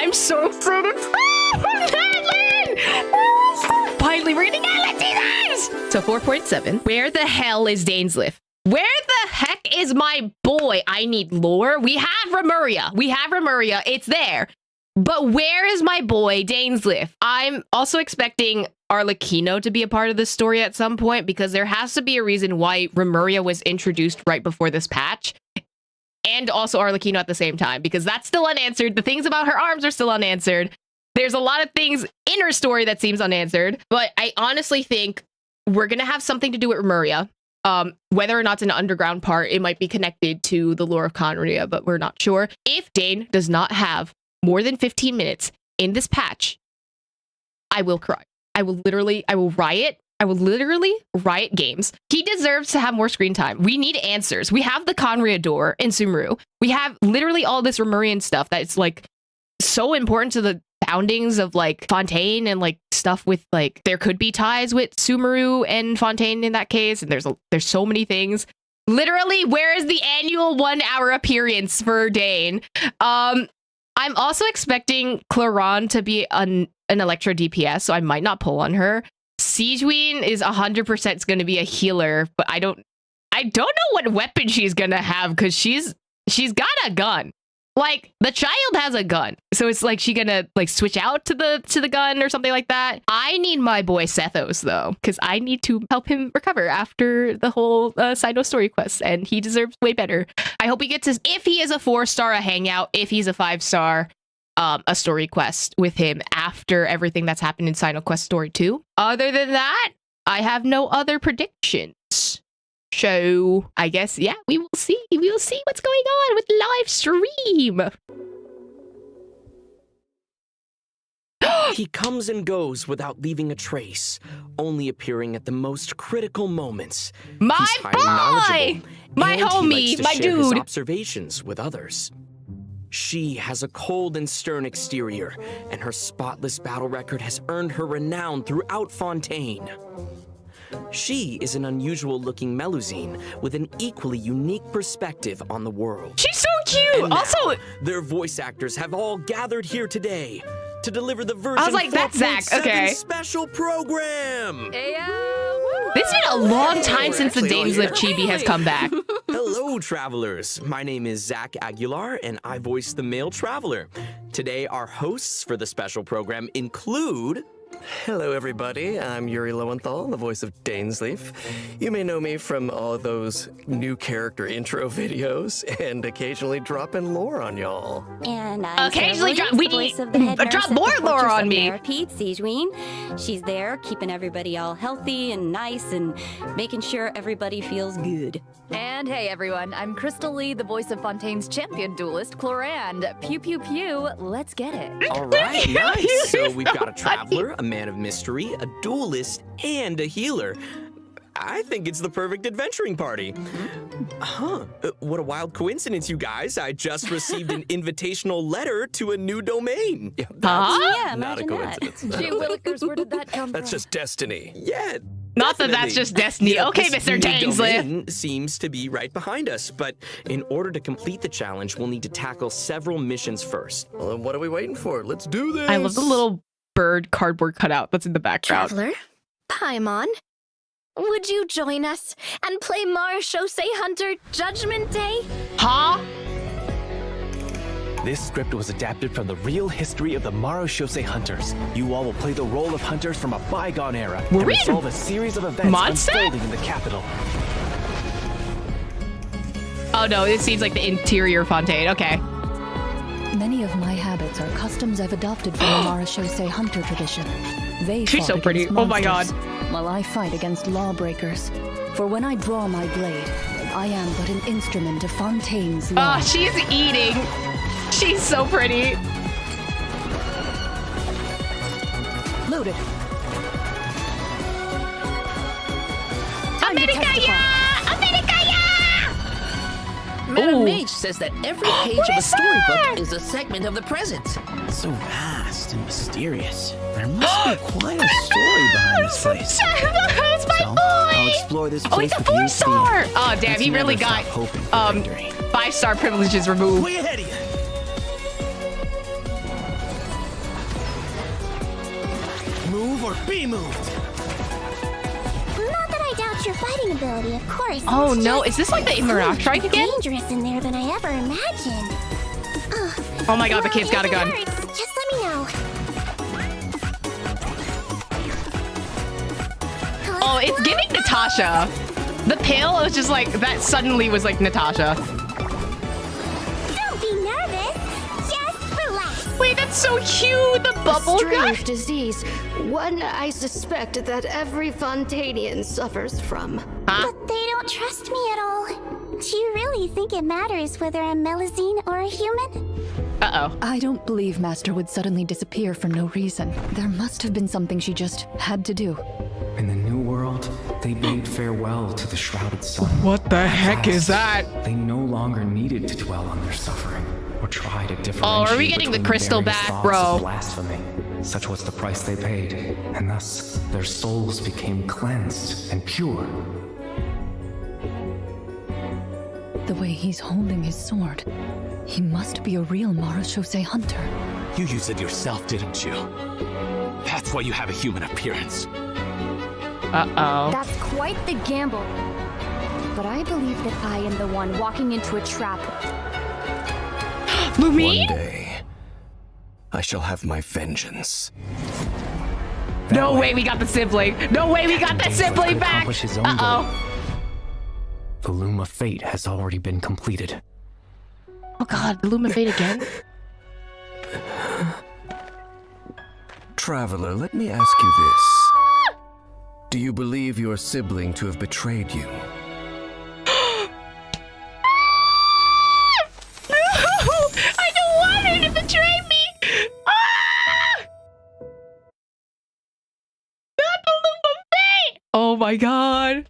I'm so excited. Finally, we're gonna get Latinas! So 4.7. Where the hell is Dainsleif? Where the heck is my boy? I need lore. We have Remuria. It's there. But where is my boy, Dainsleif? I'm also expecting Arlecchino to be a part of this story at some point, because there has to be a reason why Remuria was introduced right before this patch. And also Arlecchino at the same time, because that's still unanswered. The things about her arms are still unanswered. There's a lot of things in her story that seems unanswered. But I honestly think we're going to have something to do with Remuria. Whether or not it's an underground part, it might be connected to the lore of Conria, but we're not sure. If Dane does not have more than 15 minutes in this patch, I will cry. I will riot. I will literally riot games. He deserves to have more screen time. We need answers. We have the Conria door in Sumeru. We have literally all this Remurian stuff that's like so important to the foundings of like Fontaine, and like stuff with like there could be ties with Sumeru and Fontaine in that case. And there's so many things. Literally, where is the annual 1 hour appearance for Dane? I'm also expecting Claron to be an Electro DPS, so I might not pull on her. Siegewein is 100% going to be a healer, but I don't know what weapon she's going to have, because she's got a gun. Like, the child has a gun, so it's like she gonna like switch out to the gun or something like that. I need my boy Sethos though, because I need to help him recover after the whole Sino story quest, and he deserves way better. I hope he gets his, if he is a 4-star, a hangout. If he's a 5-star, a story quest with him after everything that's happened in Sino Quest Story 2. Other than that, I have no other predictions. So I guess, yeah, we will see. We will see what's going on with Livestream. He comes and goes without leaving a trace, only appearing at the most critical moments. My He's highly boy! knowledgeable, My and he homie, likes to my share his dude. observations with others. She has a cold and stern exterior, and her spotless battle record has earned her renown throughout Fontaine. She is an unusual-looking Melusine with an equally unique perspective on the world. She's so cute. And now, Also, their voice actors have all gathered here today to deliver the version I was like, that's Zach. 4.7 Okay. special program. It's been a long time since the Dainsleif chibi has come back. Hello, travelers. My name is Zach Aguilar, and I voice the male traveler. Today, our hosts for the special program include... Hello, everybody. I'm Yuri Lowenthal, the voice of Dainsleif. You may know me from all those new character intro videos and occasionally dropping lore on y'all. And I'm Occasionally Sarah drop- we Williams, need- voice of the head nurse drop at the more lore Fortress on of me. Narapede, Siegewein. She's there keeping everybody all healthy and nice and making sure everybody feels good. And hey everyone, I'm Crystal Lee, the voice of Fontaine's champion duelist, Clorand. Pew pew pew, let's get it. All right, nice. So we've got a traveler, a man of mystery, a duelist, and a healer. I think it's the perfect adventuring party. Huh, what a wild coincidence, you guys. I just received an invitational letter to a new domain. Yeah, Huh? Yeah, not a imagine that. coincidence. Gee willikers, where did that come That's from? just destiny. Yeah. Not that that's definitely. just destiny. Yeah, Okay, this Mr. new Dainsleif. domain seems to be right behind us, but in order to complete the challenge, we'll need to tackle several missions first. Well, then what are we waiting for? Let's do this. I love the little bird cardboard cutout that's in the background. Traveler, Paimon, would you join us and play Marechaussee Hunter Judgment Day? Huh? This script was adapted from the real history of the Marechaussee Hunters. You all will play the role of hunters from a bygone era We're and in resolve a series of events Mondstadt? unfolding in the capital. Oh no, it seems like the interior Fontaine. Okay. Many of my habits are customs I've adopted from the Marechaussee hunter tradition. They She's fought so pretty. against Oh my monsters, while I fight against lawbreakers. For when I draw my blade, I am but an instrument of Fontaine's law. Oh, she's eating. She's so pretty. Loaded. Madam Ooh. Mage says that every page of a storybook is a segment of the present. It's so vast and mysterious. There must be quite a story behind this place. That's my So, boy. I'll explore this Oh, place he's a with you, 4-star. Steve. Oh, damn, Let's he really never got stop hoping for victory. 5-star privileges removed. Way ahead of you. Move or be moved. Not that I doubt your fighting ability, of course. Oh It's no, just is this like the Imurok strike again? dangerous in there than I ever imagined. Oh my god, the kid's got a If it gun. hurts, just let me know. Oh, it's giving Natasha. The pale was just like, that suddenly was like Natasha. Don't be nervous. Just relax. Wait, that's so cute, the bubble guy. Strange disease. One I suspect that every Fontanian suffers from. Huh? But they don't trust me at all. Do you really think it matters whether I'm Melusine or a human? Uh-oh. I don't believe Master would suddenly disappear for no reason. There must have been something she just had to do. In the new world, they bade farewell to the shrouded sun. What the heck is that? They no longer needed to dwell on their suffering or try to differentiate. Oh, are we getting the between crystal various back, thoughts bro? of blasphemy. Such was the price they paid, and thus their souls became cleansed and pure. The way he's holding his sword, he must be a real Marashose hunter. You used it yourself, didn't you? That's why you have a human appearance. Uh-oh. That's quite the gamble. But I believe that I am the one walking into a trap. Lumi? One day, I shall have my vengeance. No way we got the sibling. No way we got the sibling could back. accomplish his own Uh-oh. goal. The loom of fate has already been completed. Oh god, the Loom of Fate again? Traveler, let me ask you this. Do you believe your sibling to have betrayed you? No! I don't want her to betray me! Ah! Not the Loom of Fate! Oh my god.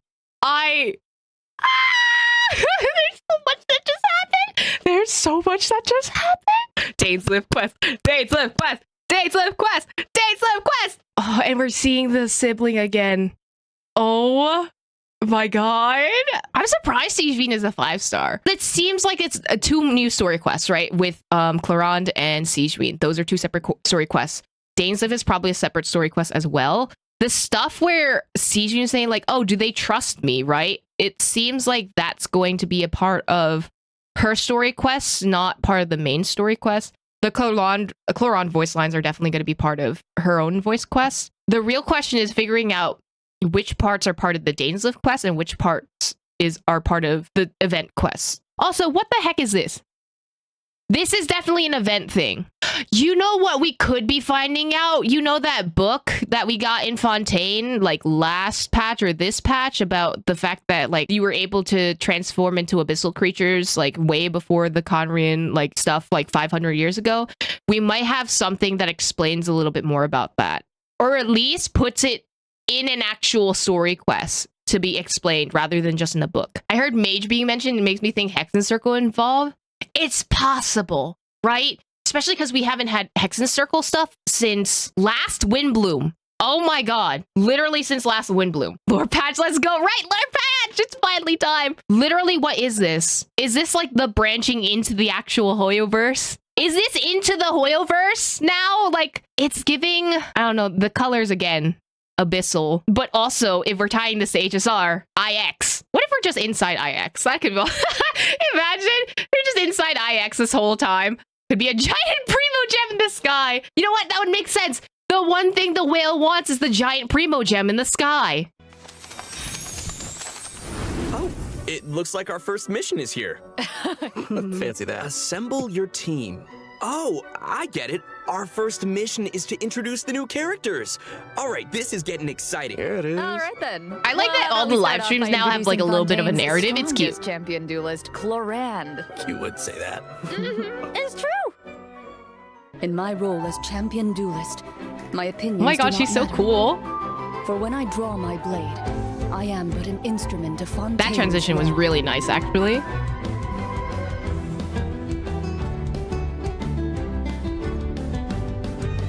There's so much that just happened! There's so much that just happened! Dainsliff quest! Dainsliff quest! Dainsliff quest! Dainsliff quest! Oh, and we're seeing the sibling again. Oh my god. I'm surprised Siegevine is a 5-star. It seems like it's two new story quests, right? With Clarande and Siegevine. Those are two separate story quests. Dainsliff is probably a separate story quest as well. The stuff where Siegevine is saying like, oh, do they trust me, right? It seems like that's going to be a part of her story quests, not part of the main story quest. The Clarande voice lines are definitely going to be part of her own voice quests. The real question is figuring out which parts are part of the Dainsliff quest and which parts are part of the event quests. Also, what the heck is this? This is definitely an event thing. You know what we could be finding out? You know that book that we got in Fontaine, like last patch or this patch, about the fact that like you were able to transform into abyssal creatures like way before the Conrian like stuff like 500 years ago? We might have something that explains a little bit more about that. Or at least puts it in an actual story quest to be explained rather than just in a book. I heard mage being mentioned. It makes me think Hexen Circle involved. It's possible, right? Especially because we haven't had Hexen Circle stuff since last Windbloom. Oh my god. Literally since last Windbloom. Lore patch, let's go. Right, lore patch. It's finally time. Literally, what is this? Is this like the branching into the actual HOYO-verse? Is this into the HOYO-verse now? Like, it's giving, I don't know, the colors again. Abyssal. But also, if we're tying this to HSR, IX. What if we're just inside IX? That could be... Imagine we're just inside IX this whole time. Could be a giant Primo Gem in the sky. You know what? That would make sense. The one thing the whale wants is the giant Primo Gem in the sky. Oh, it looks like our first mission is here. Fancy that. Assemble your team. Oh, I get it. Our first mission is to introduce the new characters. All right, this is getting exciting. Here it is. All right then. I like that all the live streams now have like a little bit of a narrative. It's cute. Champion duelist Clarande. You would say that. It's true. In my role as champion duelist, my opinions Oh my god, do she's not so matter. cool. For when I draw my blade, I am but an instrument of Fontaine's That transition was law. really nice, actually.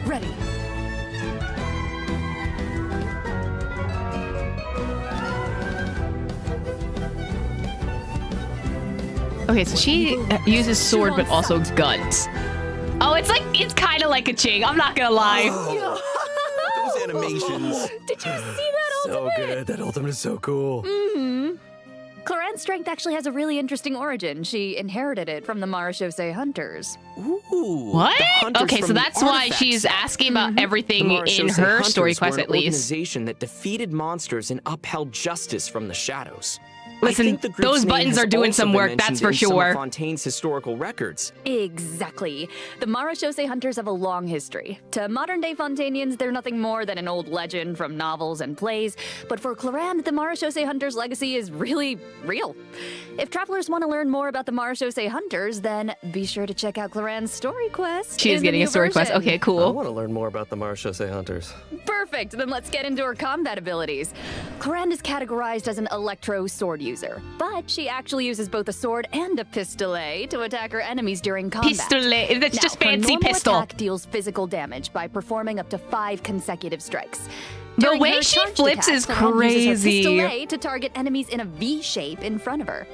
Ready. Okay, so she uses sword, but also guns. Oh, it's kind of like a Ching. I'm not gonna lie. Those animations. Did you see that ultimate? So good. That ultimate is so cool. Mm-hmm. Cloran's strength actually has a really interesting origin. She inherited it from the Marashose hunters. Ooh. What? hunters Okay, from so the that's why artifact she's set. asking about everything The in Marashose her Hunters story were quest, an at least. organization that defeated monsters and upheld justice from the shadows. Listen, I think the group's those name buttons has are doing also some been work, that's mentioned for in some sure. of Fontaine's historical records. Exactly. The Marashose hunters have a long history. To modern-day Fontainians, they're nothing more than an old legend from novels and plays, but for Cloran, the Marashose hunters' legacy is really real. If travelers want to learn more about the Marashose hunters, then be sure to check out Cloran's story quest. She's in the getting a new story quest. version. Okay, I cool. want to learn more about the Marashose Hunters. Perfect, then let's get into her combat abilities. Cloran is categorized as an electro sword user, but she actually uses both a sword and a pistolet to attack her enemies during combat. Pistolet, that's Now, just her fancy normal pistol. attack deals physical damage by performing up to 5 consecutive strikes. The During way her she charged flips attack, is Cloran uses her crazy. pistolet to target enemies in a V shape in front of her.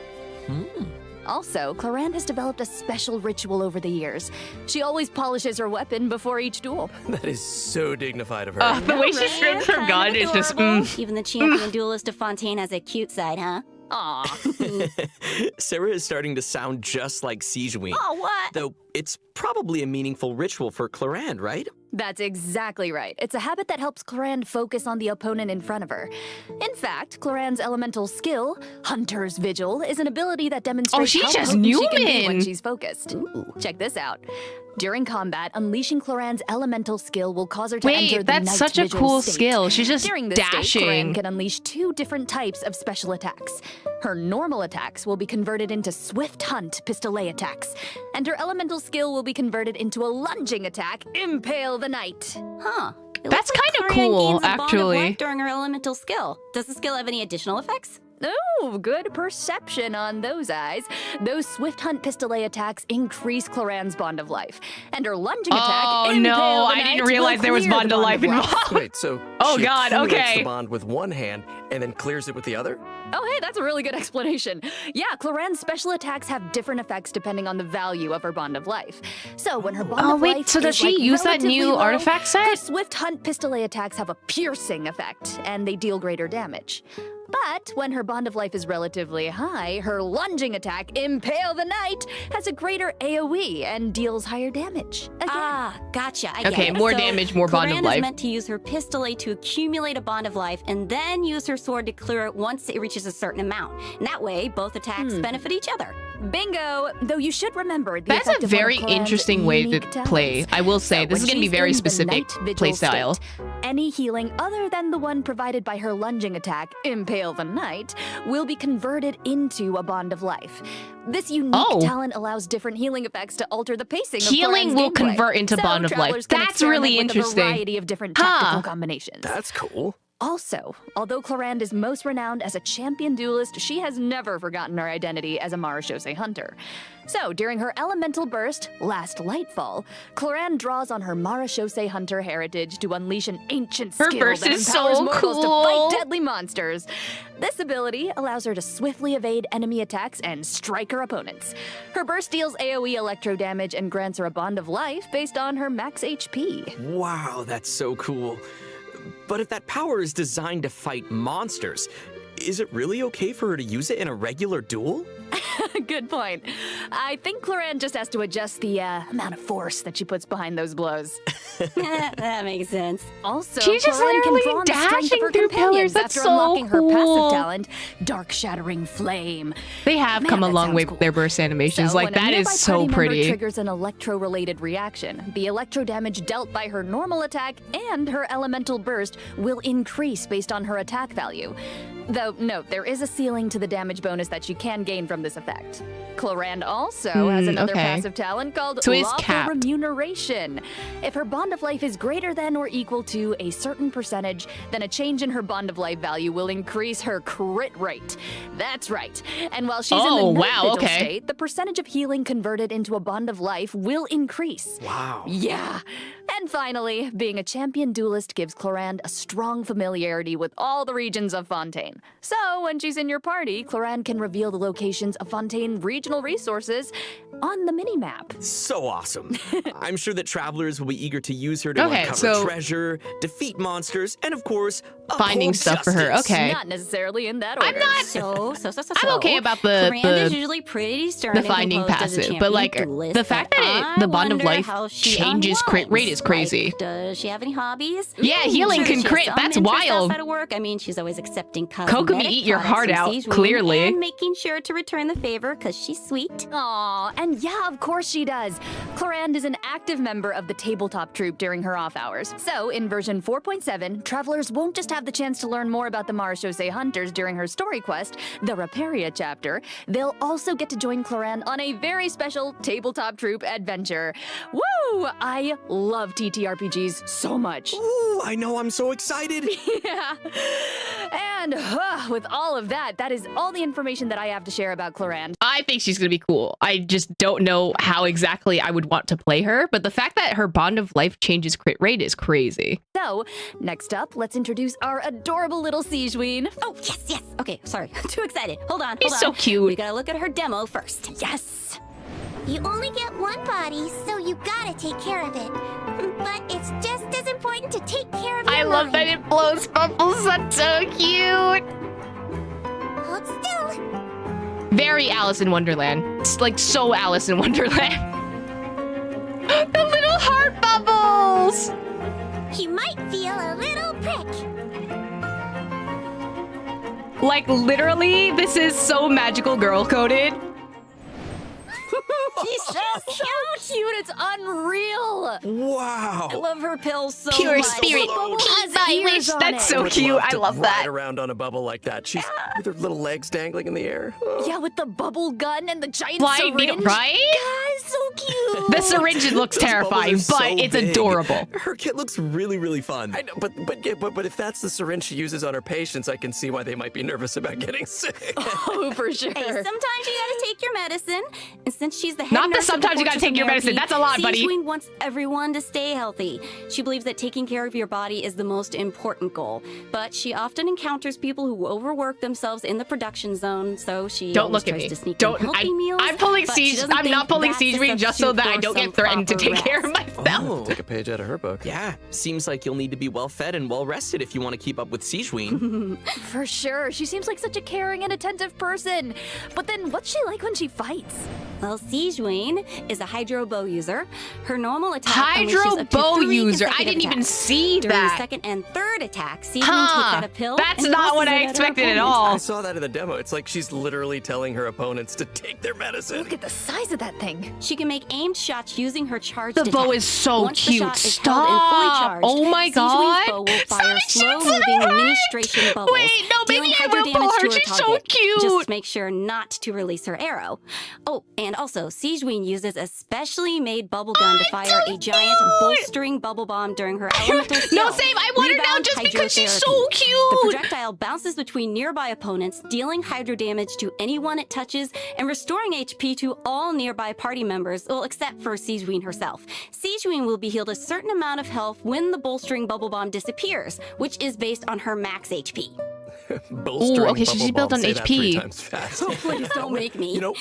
Also, Cloran has developed a special ritual over the years. She always polishes her weapon before each duel. That is so dignified of her. The way she strips her gun is just. Even the champion duelist of Fontaine has a cute side, huh? Aw. Sarah is starting to sound just like Sijuin. Oh, what? Though it's probably a meaningful ritual for Cloran, right? That's exactly right. It's a habit that helps Cloran focus on the opponent in front of her. In fact, Cloran's elemental skill, Hunter's Vigil, is an ability that demonstrates she how just potent knew she can be it. when she's focused. Check this out. During combat, unleashing Cloran's elemental skill will cause her to enter Wait, the that's night such a vigil cool state. skill. She's just During this state, Cloran dashing. can unleash 2 different types of special attacks. Her normal attacks will be converted into Swift Hunt pistolet attacks, and her elemental skill will be converted into a lunging attack, Impale the Knight. Huh. It That's looks like kinda Cloran cool, gains a bond of actually. life during her elemental skill. Does the skill have any additional effects? Oh, good perception on those eyes. Those Swift Hunt pistolet attacks increase Cloran's bond of life, and her lunging attack. Oh Impale no, the I Knight, didn't realize will there was clear bond the of life life. involved. Wait, so Oh, she God, accumulates okay. the bond with one hand and then clears it with the other? Oh, hey, that's a really good explanation. Yeah, Cloran's special attacks have different effects depending on the value of her bond of life. So when her bond Oh, of wait, life so does is, she like, use that relatively new low, artifact set? Her Swift Hunt pistolet attacks have a piercing effect, and they deal greater damage. But when her bond of life is relatively high, her lunging attack, Impale the Knight, has a greater AoE and deals higher damage. Again. Ah, gotcha. I get Okay, it. more So, damage, more bond of Cloran life. is meant to use her pistolet to accumulate a bond of life and then use her sword to clear it once it reaches a certain amount. And that way, both attacks benefit each other. Bingo! Though you should remember the That's effect a of one of very Cloran's interesting way to unique talents. play. I will say, So this is when going to be she's very in the specific night vigil play style. state, any healing other than the one provided by her lunging attack, Impale the Knight, will be converted into a bond of life. This unique talent allows different healing effects to alter the pacing of Healing Cloran's will gameplay. convert into So bond of life. travelers can That's experiment really with interesting. A variety of different Huh. tactical combinations. That's cool. Also, although Cloran is most renowned as a champion duelist, she has never forgotten her identity as a Marashose hunter. So, during her elemental burst, Last Lightfall, Cloran draws on her Marashose hunter heritage to unleash an ancient Her skill burst that is empowers so mortals to cool. fight deadly monsters. This ability allows her to swiftly evade enemy attacks and strike her opponents. Her burst deals AoE electro damage and grants her a bond of life based on her max HP. Wow, that's so cool. But if that power is designed to fight monsters, is it really okay for her to use it in a regular duel? Good point. I think Cloran just has to adjust the amount of force that she puts behind those blows. That makes sense. Also, She's just Cloran can literally draw on the strength of dashing her through companions pillars. That's after so unlocking her cool. passive talent, Dark Shattering Flame. They have Man, come a that long sounds way cool. with their burst animations. So Like, when a that nearby is so party member pretty. triggers an electro-related reaction, the electro damage dealt by her normal attack and her elemental burst will increase based on her attack value. Though, note, there is a ceiling to the damage bonus that she can gain from this effect. Cloran also has another okay. passive talent called So it's Lawful capped. Remuneration. If her bond of life is greater than or equal to a certain percentage, then a change in her bond of life value will increase her crit rate. That's right. And while she's in Oh, the night wow, vigil okay. state, the percentage of healing converted into a bond of life will increase. Wow. Yeah. And finally, being a champion duelist gives Cloran a strong familiarity with all the regions of Fontaine. Fontaine. So when she's in your party, Clorande can reveal the locations of Fontaine regional resources on the minimap. So awesome. I'm sure that travelers will be eager to use her to Okay, uncover so- treasure, defeat monsters, and of course, Finding uphold stuff for her. justice. Okay. Not necessarily in that order. I'm not. So. I'm okay about Clorande is usually pretty stern the and finding composed as a passive, but champion like duelist, the fact but that the bond of I life wonder how she changes crit rate is unwinds. crazy. Like, does she have any hobbies? Yeah, healing Sure, can she has crit. some That's interest wild. outside of work. I mean, she's always accepting Kokomi, eat your heart out, clearly. and making sure to return the favor because she's sweet. Aw, and yeah, of course she does. Clorande is an active member of the tabletop troupe during her off hours. So, in version 4.7, travelers won't just have the chance to learn more about the Marechaussee Hunters during her story quest, the Raparia chapter, they'll also get to join Clorande on a very special tabletop troupe adventure. Woo! I love TTRPGs so much. Ooh, I know, I'm so excited. Yeah. And with all of that, that is all the information that I have to share about Clorande. I think she's gonna be cool. I just don't know how exactly I would want to play her, but the fact that her bond of life changes crit rate is crazy. So, next up, let's introduce our adorable little Sigeween. Oh, yes. Okay, sorry. Too excited. Hold on. He's so cute. We gotta look at her demo first. Yes. You only get one body, so you gotta take care of it. But it's just as important to take care of your I love that mind. it blows bubbles. That's so cute. Hold still. Very Alice in Wonderland. It's like so Alice in Wonderland. The little heart bubbles. He might feel a little prick. Like literally, this is so magical girl coded. She's so cute. It's unreal. Wow. I love her pills so Pure much. spirit. Bubble Keep has my ears wish. on That's it. so would cute. I to love ride that. around on a bubble like that. She's with her little legs dangling in the air. Oh. Yeah, with the bubble gun and the giant Flying syringe. needle, right? Guys, so cute. The syringe looks Those terrifying, bubbles are but so it's big. adorable. Her kit looks really, really fun. I know, but if that's the syringe she uses on her patients, I can see why they might be nervous about getting sick. Oh, for sure. Hey, sometimes you gotta take your medicine, and since she's the head Not the nurse of sometimes you gotta Fortress take your of medicine. Meropide, That's a lot, buddy. Sigeween wants everyone to stay healthy. She believes that taking care of your body is the most important goal, but she often encounters people who overwork themselves in the production zone, so she Don't always look at tries me. to sneak Don't. in healthy meals. I'm pulling but she siege. doesn't I'm not think pulling that's a Sigeween just so substitute that I for don't get some threatened to proper take care of rest. myself. Take a page out of her book. Yeah, seems like you'll need to be well fed and well rested if you want to keep up with Sigeween. For sure. She seems like such a caring and attentive person. But then what's she like when she fights? Well, Sigeween is a hydro bow user. Her normal attack Hydro unleashes up to bow 3 user. I consecutive didn't even attacks. see During that. the second and third attack, Sigeween Huh. takes out a pill. That's and not what tosses I it at her expected at opponent. all. I saw that in the demo. It's like she's literally telling her opponents to take their medicine. Look at the size of that thing. She can make aimed shots using her charged The bow attack. is so Once the cute. shot is held and fully Stop. charged, Oh my Sigeween's god. bow will fire Sonic shoots at slow-moving her. ministration bubbles, Wait, no, dealing maybe I hydro will damage pull her. to her She's so target. cute. Just make sure not to release her arrow. Oh, and also, Sigeween uses a specially made bubble gun to fire a giant bolstering bubble bomb during her elemental skill. No, same. I want her now Rebound just because she's so Hydrotherapy. The cute. projectile bounces between nearby opponents, dealing hydro damage to anyone it touches and restoring HP to all nearby party members, well, except for Sigeween herself. Sigeween will be healed a certain amount of health when the bolstering bubble bomb disappears, which is based on her max HP. Bolstering okay, so she's bubble built bomb. on Say that 3 HP. times fast. Oh, please don't make me. You know,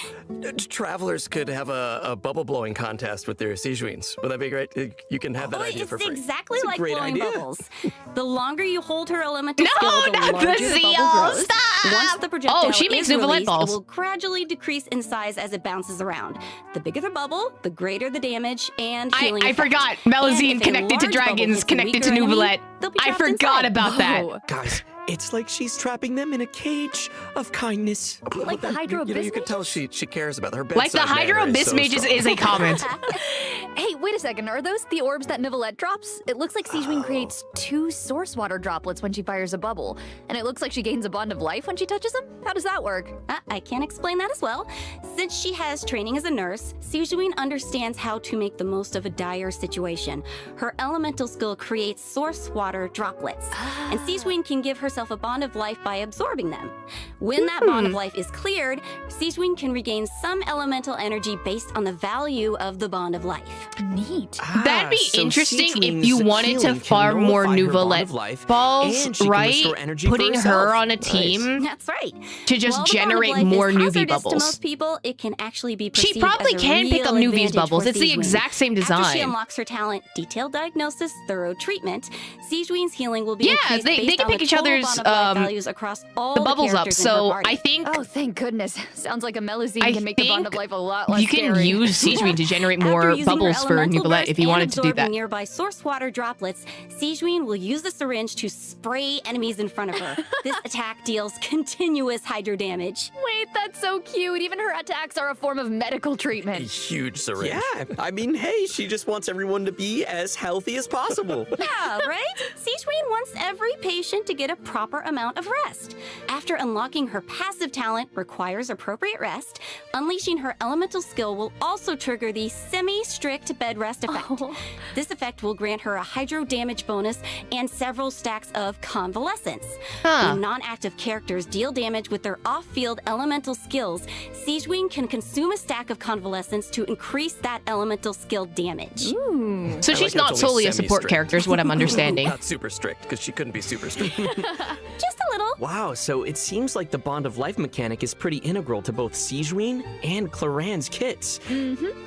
travelers could have a bubble blowing contest with their Sigeween's. Would that be great? You can have that idea It's for free. exactly It's a like great blowing idea. bubbles. The longer you hold her elemental No, skill, the not larger the the seal. bubble grows. Stop. Once the projectile Oh, she makes is Nuvolette released, balls. it will gradually decrease in size as it bounces around. The bigger the bubble, the greater the damage and healing I effect. forgot. And Melusine if a connected to large bubble dragons, hits a connected to weaker enemy, Nuvolette. they'll be I trapped forgot inside. about that. Whoa. Guys, it's like she's trapping them in a cage of kindness. Like the Hydro You know, you Abyss can tell mages? she cares about her. Like the bedside Hydro manner Abyss so mages strong. is a comment. Hey, wait a second. Are those the orbs that Nivolette drops? It looks like Sigeween creates 2 source water droplets when she fires a bubble. And it looks like she gains a bond of life when she touches them? How does that work? I can explain that as well. Since she has training as a nurse, Sigeween understands how to make the most of a dire situation. Her elemental skill creates source water droplets, and Sigeween can give herself herself a bond of life by absorbing them. When that bond of life is cleared, Sijwin can regain some elemental energy based on the value of the bond of life. Neat. That'd be so interesting if Sijwin's you wanted to healing can farm more nullify her bond Nouvelet of life, balls, and she can right? restore energy for Putting her herself. on a team That's right. to just While the bond of generate life more is Nuvie hazardous bubbles. to most people, it can actually be She perceived probably as a can pick real up Nuvie's advantage bubbles. for It's the Sijwin. exact same After she design. unlocks her talent, detailed diagnosis, thorough treatment, Sijwin's healing will be increased they based can on pick the each total other's bond of life values across all the bubbles up. characters in her So party. I think Oh, thank goodness. Sounds like a Melusine I can make the bond of think life a lot less you can scary. use Sijwin to generate After more using bubbles her for elemental Nouvelet burst if you and wanted to do absorbing that. nearby source water droplets, Sijwin will use the syringe to spray enemies in front of her. This attack deals continuous hydro damage. Wait, that's so cute. Even her attacks are a form of medical A treatment. huge syringe. Yeah, I mean, hey, she just wants everyone to be as healthy as possible. Yeah, right? Sijwin wants every patient to get a proper amount of rest. After unlocking her passive talent requires appropriate rest, unleashing her elemental skill will also trigger the semi-strict bed rest effect. Oh. This effect will grant her a hydro damage bonus and several stacks of convalescence. Huh. When non-active characters deal damage with their off-field elemental skills, Sijwin can consume a stack of convalescence to increase that elemental skill damage. So I she's like not it's solely only a support semi-strict. character, is what I'm understanding. Not super strict, because she couldn't be super strict. Just a little. Wow, so it seems like the bond of life mechanic is pretty integral to both Sijwin and Claran's kits.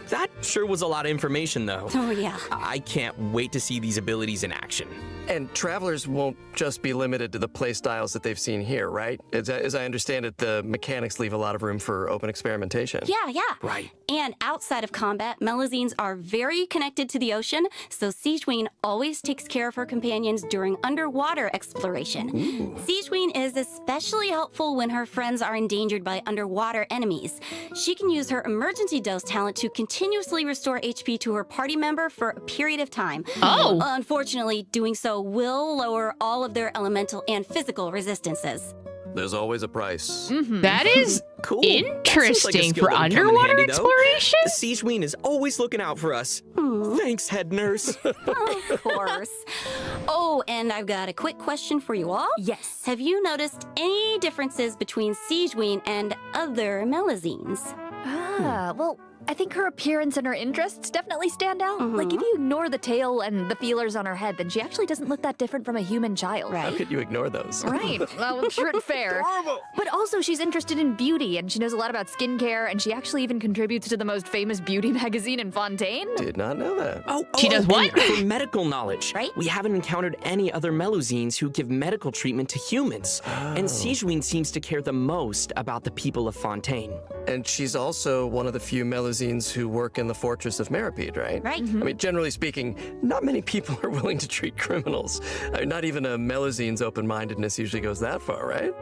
That sure was a lot of information, though. Oh, yeah. I can't wait to see these abilities in action. And travelers won't just be limited to the playstyles that they've seen here, right? As I understand it, the mechanics leave a lot of room for open experimentation. Yeah. Right. And outside of combat, Melusines are very connected to the ocean, so Sijwin always takes care of her companions during underwater exploration. Sijwin is especially helpful when her friends are endangered by underwater enemies. She can use her emergency dose talent to continuously restore HP to her party member for a period of time. Oh. Unfortunately, doing so will lower all of their elemental and physical resistances. There's always a price. That is Cool. That seems like a interesting skill for that would come in underwater handy, though. exploration. Sijwin is always looking out for us. Thanks, head nurse. Of course. Oh, and I've got a quick question for you all. Yes. Have you noticed any differences between Sijwin and other Melusines? Well, I think her appearance and her interests definitely stand out. Like, if you ignore the tail and the feelers on her head, then she actually doesn't look that different from a human child. How could you ignore those? Right. Well, true and fair. But also, she's interested in beauty, and she knows a lot about skincare, and she actually even contributes to the most famous beauty magazine in Fontaine. Did not know that. She does what? and for medical knowledge. Right. We haven't encountered any other Melusines who give medical treatment to humans. And Sijwin seems to care the most about the people of Fontaine. And she's also one of the few Melusines who work in the Fortress of Meripede, right? Right. I mean, generally speaking, not many people are willing to treat criminals. I mean, not even a Melusine's open-mindedness usually goes that far, right?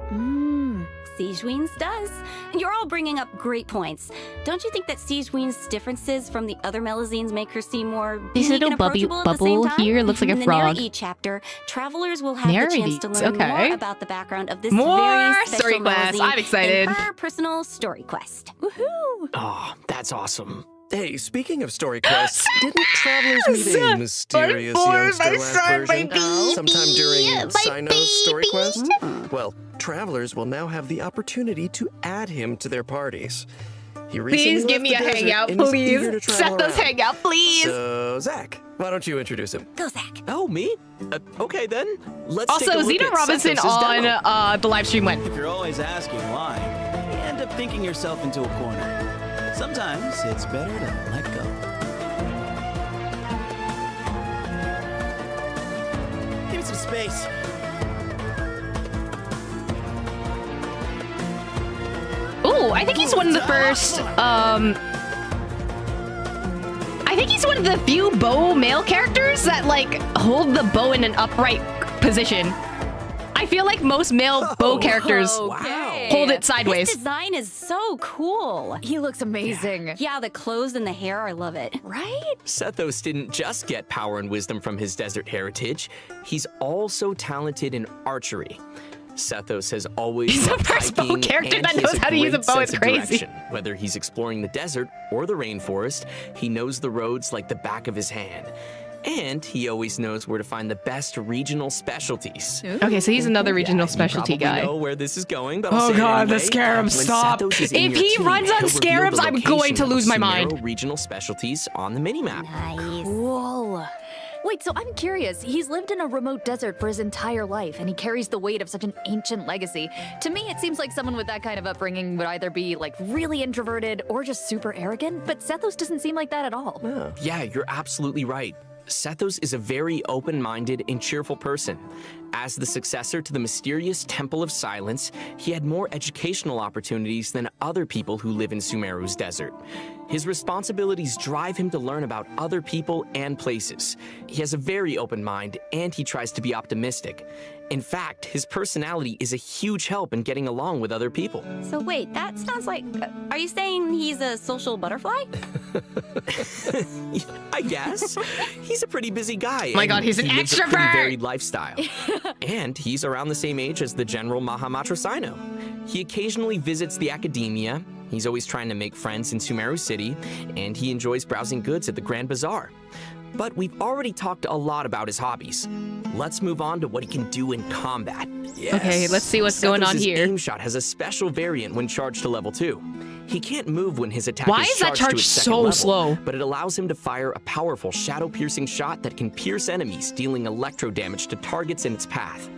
Sijwin's does. You're all bringing up great points. Don't you think that Sijwin's differences from the other Melusines make her seem more This unique little and approachable at the bubble same time? here looks like a In the frog. Neri chapter, travelers will have the chance to Neri, learn okay. more about the background of this More very story special quest. Melusine I'm excited. in her personal story quest. Woohoo! Oh, that's awesome. Hey, speaking of story quests, didn't travelers meet a mysterious youngster last version? Sometime during Sino's story quest? Well, travelers will now have the opportunity to add him to their parties. He recently Please give left me the a desert hangout, and is eager please. to travel Set us around. hangout, please. So, Zach, why don't you introduce him? Go, Zach. Oh, me? Okay, then. Let's Also, take a look Zena at Robinson Sethos' on demo. the live stream went. If you're always asking why, you end up thinking yourself into a corner. Sometimes it's better to let go. Give me some space. Ooh, I think he's one of the first, I think he's one of the few bow male characters that, like, hold the bow in an upright position. I feel like most male bow characters hold it sideways. This design is so cool. He looks amazing. Yeah, the clothes and the hair, I love it. Right? Sethos didn't just get power and wisdom from his desert heritage. He's also talented in archery. Sethos has always He's the loved first bow hiking, character and that he has knows how to use a great bow. sense It's of crazy. direction. Whether he's exploring the desert or the rainforest, he knows the roads like the back of his hand. And he always knows where to find the best regional specialties. Okay, so he's another regional specialty you probably guy. know where this is going, but I'll Oh say it god, anyway. the scarab, stop! When Sathos is If in your he team, runs on he'll reveal scarabs, the I'm going location to of lose my Sumeru mind. regional specialties on the minimap. Nice. Cool. Wait, so I'm curious. He's lived in a remote desert for his entire life, and he carries the weight of such an ancient legacy. To me, it seems like someone with that kind of upbringing would either be, like, really introverted or just super arrogant, but Sathos doesn't seem like that at all. Yeah, you're absolutely right. Sathos is a very open-minded and cheerful person. As the successor to the mysterious Temple of Silence, he had more educational opportunities than other people who live in Sumeru's desert. His responsibilities drive him to learn about other people and places. He has a very open mind, and he tries to be optimistic. In fact, his personality is a huge help in getting along with other people. So wait, that sounds like... are you saying he's a social butterfly? I guess. He's a pretty busy guy. My god, he's an he lives a extrovert! pretty varied lifestyle. And he's around the same age as the General Mahamatra Sino. He occasionally visits the academia. He's always trying to make friends in Sumeru City, and he enjoys browsing goods at the Grand Bazaar. But we've already talked a lot about his hobbies. Let's move on to what he can do in combat. Yes. Okay, let's see what's going on Sathos' here. aim shot has a special variant when charged to level 2. He can't move when his attack Why is is that charged charge to its second so level, slow? but it allows him to fire a powerful shadow-piercing shot that can pierce enemies, dealing electro damage to targets in its path.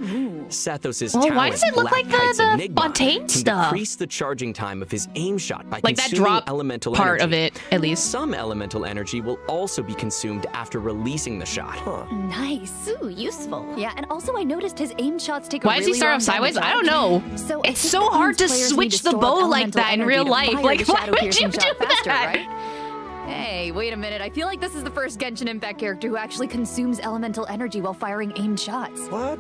Sathos' Well, talent, why does it look Black like the Kite's Enigma, Fontaine can stuff? decrease the charging time of his aim shot by Like that consuming drop elemental part energy. of it, at least. Some elemental energy will also be consumed after releasing the shot. Nice. Ooh, useful. Yeah, and also I noticed his aim shots take Why a does really he start long off time to sideways? I don't charge. know. So I It's think so that hard means to players switch need to the store bow up like elemental that in energy real to life. fire Like, the why shadow would piercing you do shot faster, that? right? Hey, wait a minute. I feel like this is the first Genshin Impact character who actually consumes elemental energy while firing aimed shots. What?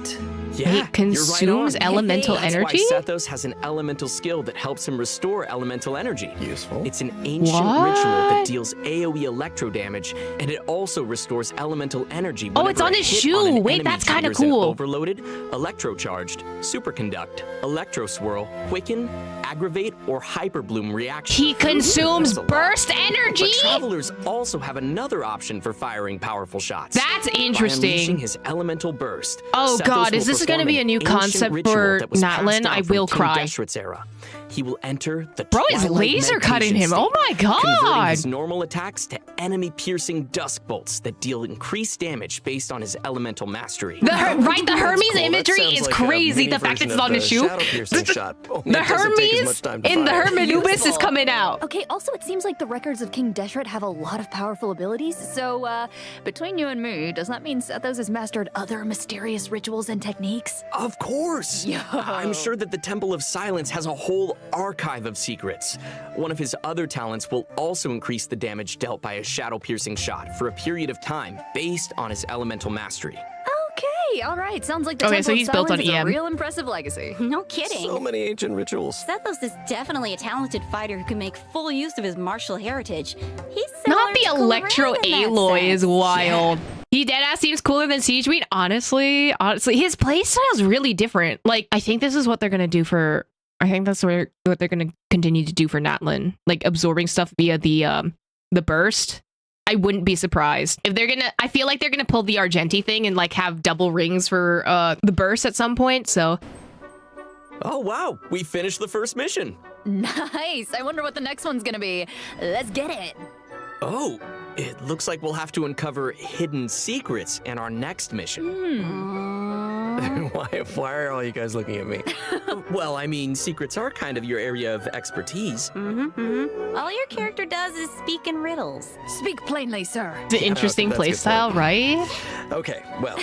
Yeah, It consumes you're right on. elemental That's energy? why Sathos has an elemental skill that helps him restore elemental energy. Useful. It's an ancient ritual that deals AoE electro damage, and it also restores elemental energy. Oh, it's whenever on a his hit shoe. on an Wait, enemy that's kinda triggers an cool. Overloaded, electrocharged, superconduct, electroswirl, quicken, aggravate, or hyperbloom reaction. He consumes That's a lot. burst energy? But travelers also have another option for firing powerful shots. That's By interesting. unleashing his elemental burst. Oh Sathos god, will is this going to perform be a an new ancient concept ritual for that was passed Natlin? down I from will King cry. Deshret's era. He will enter the Bro is Twilight laser cutting meditation him. Oh my state, converting god. his normal attacks to enemy-piercing dusk bolts that deal increased damage based on his elemental mastery. The Hermes Cool. imagery That is sounds like a crazy. mini The fact that version it's of on his the shoe. shadow-piercing shot. Only The it doesn't take as Hermes much time to in the fire. Hermanubis is coming out. Okay, also it seems like the records of King Deshret have a lot of powerful abilities, so between you and me, does that mean Sathos has mastered other mysterious rituals and techniques? Of course! Yo. I'm sure that the Temple of Silence has a whole archive of secrets. One of his other talents will also increase the damage dealt by a shadow-piercing shot for a period of time based on his elemental mastery. Okay, all right. Sounds like the Okay, Temple so of he's built on Silence is a EM. real impressive legacy. No kidding. So many ancient rituals. Sathos is definitely a talented fighter who can make full use of his martial heritage. He's Not the similar to electro Cloran in that alloy is sense. wild. He deadass seems cooler than Siegeween. Honestly, his playstyle is really different. Like, I think this is what they're gonna do for. I think that's what they're gonna continue to do for Natlin, like absorbing stuff via the burst. I wouldn't be surprised if they're gonna. I feel like they're gonna pull the Argenti thing and like have double rings for the burst at some point. So Oh wow, we finished the first mission. Nice. I wonder what the next one's gonna be. Let's get it. Oh, it looks like we'll have to uncover hidden secrets in our next mission. Why are all you guys looking at me? Well, I mean, secrets are kind of your area of expertise. All your character does is speak in riddles. Speak plainly, sir. it's an interesting that's a good playstyle, point. right? Okay, well,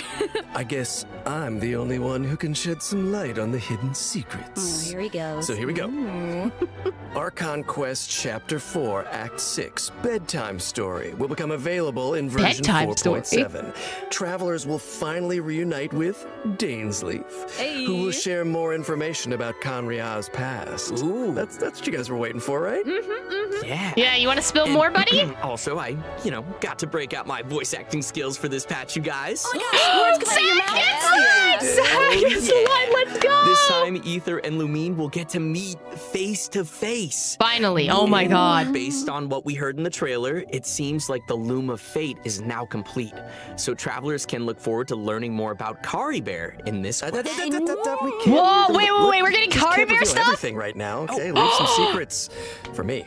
I guess I'm the only one who can shed some light on the hidden Oh, secrets. here he goes. So here we go. Archon Quest Chapter 4, Act 6, Bedtime Story will become available in version Bedtime story? 4.7. Travelers will finally reunite with Dainsleif, who will share more information about Conria's past. Ooh. That's what you guys were waiting for, right? Yeah. Yeah, you want to spill more, buddy? Also, I, got to break out my voice acting skills for this patch, you guys. Oh my gosh, Let's go! This time, Ether and Lumine will get to meet face to face. Finally, oh my god. Based on what we heard in the trailer, it seems like the Loom of Fate is now complete. So travelers can look forward to learning more about Kari Bear in this quest. Whoa, wait, we're getting Kari Bear stuff? Everything right now, okay? Leave some secrets for me.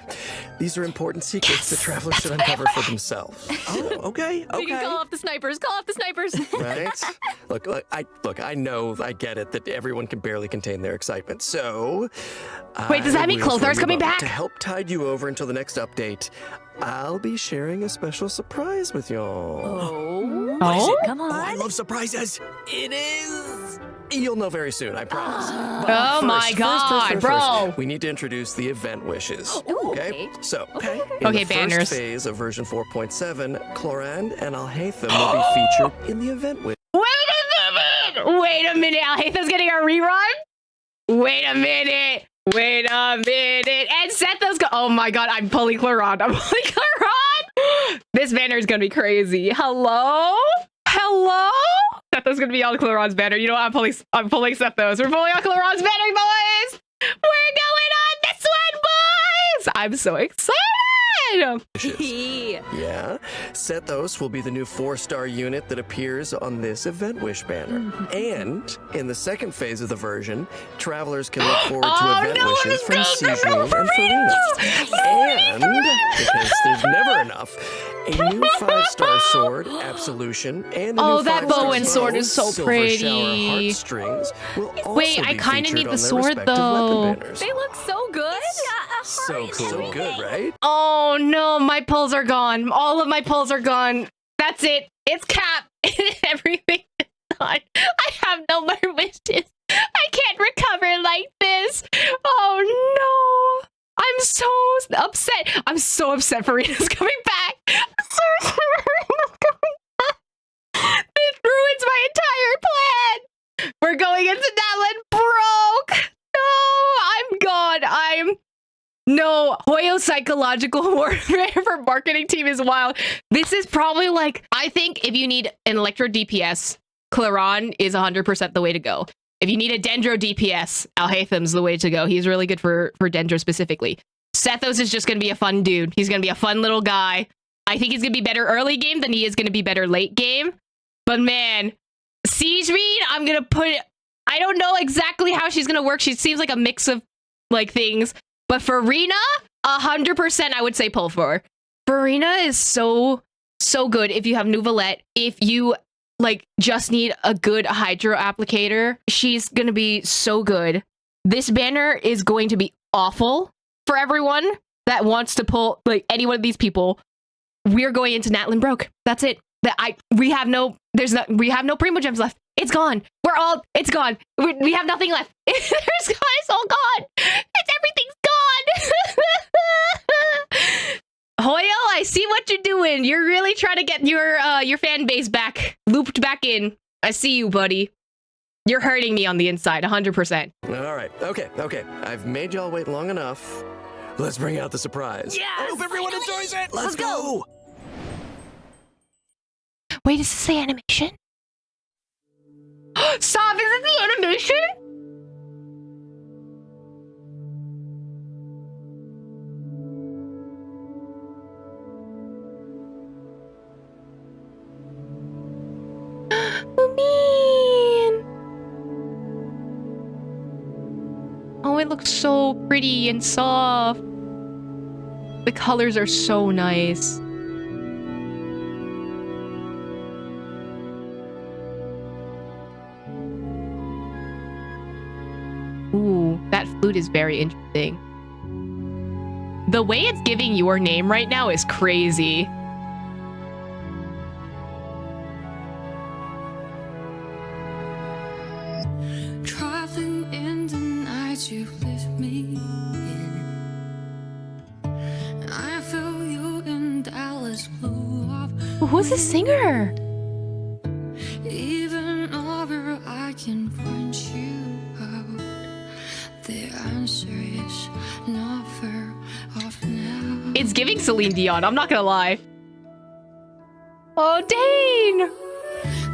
These are important secrets that travelers should uncover for themselves. Oh, okay. We can call off the snipers. Right? Look, I know, I get it that everyone can barely contain their excitement. So, wait, does that mean Clothar's coming back? To help tide you over until the next update, I'll be sharing a special surprise with y'all. What is it? Come on. Oh, I love surprises. It is. You'll know very soon, I promise. Oh my god, bro. We need to introduce the event wishes. Okay? So, in Okay, the banners. first phase of version 4.7, Clorand and Alhaitham will be featured in the event wish. Wait a minute, Alhaitham's getting a rerun? Wait a minute. And Sethos go. Oh my god, I'm pulling Clorand. This banner is gonna be crazy. Hello? Sethos gonna be on Clorand's banner. You know what? I'm pulling Sethos. We're pulling on Clorand's banner, boys! We're going on this one, boys! I'm so excited! Yeah, Sethos will be the new 4-star unit that appears on this event wish banner. And in the second phase of the version, travelers can look forward to event wishes from Sejuani and Farina. And because there's never enough, a new 5-star sword, Absolution, and a new that 5-star bow and sword is so Silver pretty. Shower Heartstrings will also Wait, I be kind of featured need on the their sword respective though. weapon banners. They look so good. So cool. So good, right? Oh no, my pulls are gone. All of my pulls are gone. That's it. It's cap. Everything is gone. I have no more wishes. I can't recover like this. Oh no. I'm so upset. I'm so upset Farina's coming back. I'm so upset Farina's coming back. It ruins my entire plan. We're going into Natlan broke. No, I'm gone. No, HOYO psychological warfare for marketing team is wild. This is probably like, I think if you need an Electro DPS, Clorand is 100% the way to go. If you need a Dendro DPS, Alhaitham's the way to go. He's really good for Dendro specifically. Sethos is just going to be a fun dude. He's going to be a fun little guy. I think he's going to be better early game than he is going to be better late game. But man, Sejuani, I'm going to put it, I don't know exactly how she's going to work. She seems like a mix of like things. But Farina, 100% I would say pull for her. Farina is so good if you have Nouvelette. If you like just need a good hydro applicator, she's gonna be so good. This banner is going to be awful for everyone that wants to pull like any one of these people. We're going into Natlan broke. That's it. We have no Primo Gems left. It's gone. It's gone. We have nothing left. It's all gone. Everything's gone. HOYO, I see what you're doing. You're really trying to get your fan base looped back in. I see you, buddy. You're hurting me on the inside, 100%. All right. Okay. I've made y'all wait long enough. Let's bring out the surprise. Yes! I hope everyone enjoys it. Let's go. Wait, is this the animation? Stop, is it the animation? Lumine! Oh, it looks so pretty and soft. The colors are so nice. Ooh, that flute is very interesting. The way it's giving your name right now is crazy. Traveling in the night you lift me in. I feel you in Dallas blew up. Who's the singer? Even over I can point you out. The answer is not far off now. It's giving Celine Dion, I'm not gonna lie. Oh, Dane!